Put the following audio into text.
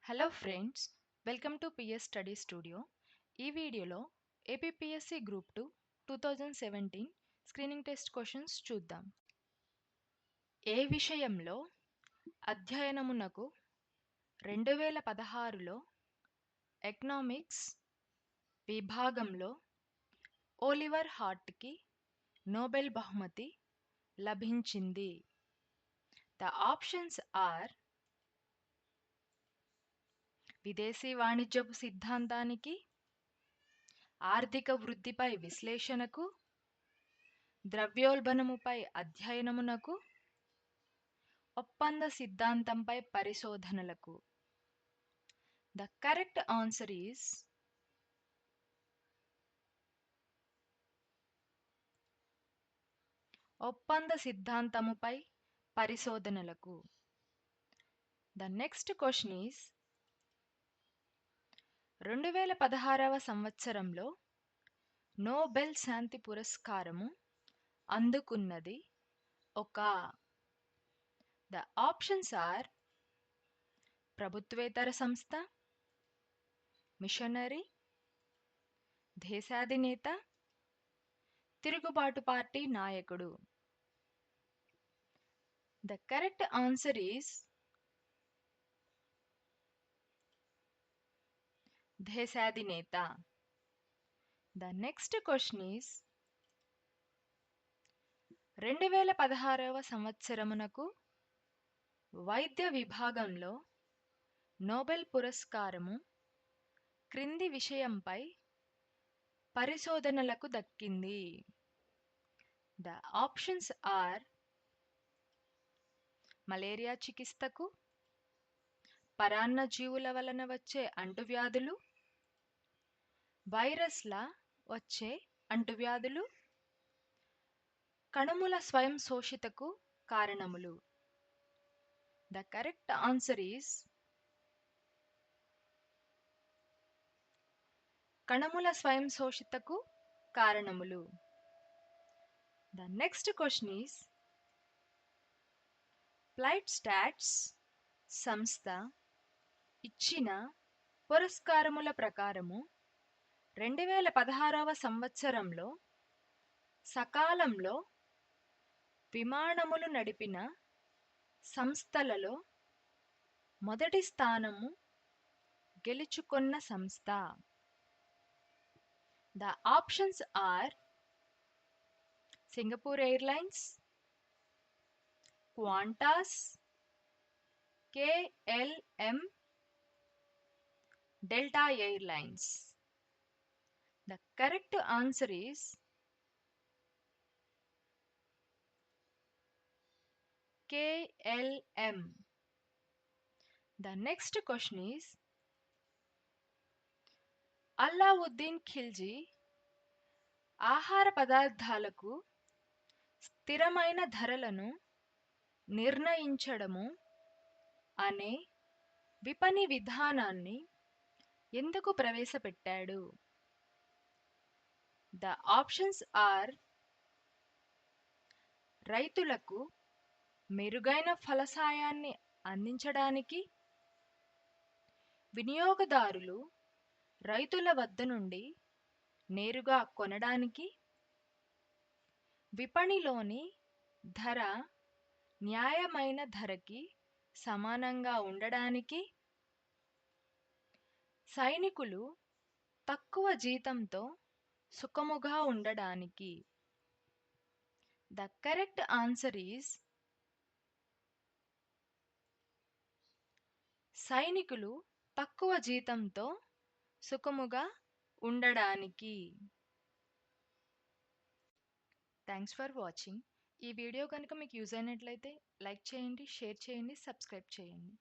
Hello friends, welcome to PS study studio. ఈ వీడియోలో APPSC group 2 2017 screening test questions చూద్దాం. ఏ విషయంలో అధ్యయనమునకు 2016లో ఎకనామిక్స్ విభాగంలో ఓలివర్ హార్ట్కి నోబెల్ బహుమతి లభించింది? ద ఆప్షన్స్ ఆర్: విదేశీ వాణిజ్యపు సిద్ధాంతానికి, ఆర్థిక వృద్ధిపై విశ్లేషణకు, ద్రవ్యోల్బణముపై అధ్యయనమునకు, ఒప్పంద సిద్ధాంతంపై పరిశోధనలకు. ద కరెక్ట్ ఆన్సర్ ఈస్ ఒప్పంద సిద్ధాంతముపై పరిశోధనలకు. ద నెక్స్ట్ క్వశ్చన్ ఈస్: 2016వ సంవత్సరంలో నోబెల్ శాంతి పురస్కారము అందుకున్నది ఒక. ద ఆప్షన్స్ ఆర్: ప్రభుత్వేతర సంస్థ, మిషనరీ, దేశాధినేత, తిరుగుబాటు పార్టీ నాయకుడు. ద కరెక్ట్ ఆన్సర్ ఈస్ దేశాధినేత. ద నెక్స్ట్ క్వశ్చన్ ఈస్: 2016వ సంవత్సరమునకు వైద్య విభాగంలో నోబెల్ పురస్కారము క్రింది విషయంపై పరిశోధనలకు దక్కింది? ద ఆప్షన్స్ ఆర్: మలేరియా చికిత్సకు, పరాన్నజీవుల వలన వచ్చే అంటువ్యాధులు, వైరస్ల వచ్చే అంటువ్యాధులు, కణముల స్వయం శోషితకు కారణములు. ద కరెక్ట్ ఆన్సర్ ఈస్ కణముల స్వయం శోషితకు కారణములు. ద నెక్స్ట్ క్వశ్చన్ ఈస్: ప్లైట్ స్టాట్స్ సంస్థ ఇచ్చిన పురస్కారముల ప్రకారము 2016వ సంవత్సరంలో సకాలంలో విమానములు నడిపిన సంస్థలలో మొదటి స్థానము గెలుచుకొన్న సంస్థ. The options are: Singapore Airlines, Qantas, KLM, Delta Airlines. The correct answer is KLM. The next question is: Allauddin Khilji ఆహార పదార్థాలకు స్థిరమైన ధరలను నిర్ణయించడము అనే విపణి విధానాన్ని ఎందుకు ప్రవేశపెట్టాడు? ద ఆప్షన్స్ ఆర్: రైతులకు మెరుగైన ఫలసాయాన్ని అందించడానికి, వినియోగదారులు రైతుల వద్ద నుండి నేరుగా కొనడానికి, విపణిలోని ధర న్యాయమైన ధరకి సమానంగా ఉండడానికి, సైనికులు తక్కువ జీతంతో సుఖముగా ఉండడానికి. ద కరెక్ట్ ఆన్సర్ ఈస్ సైనికులు తక్కువ జీతంతో సుఖముగా ఉండడానికి. Thanks for watching. ఈ వీడియో కనుక మీకు యూజ్ అయినట్లయితే లైక్ చేయండి, షేర్ చేయండి, సబ్స్క్రైబ్ చేయండి.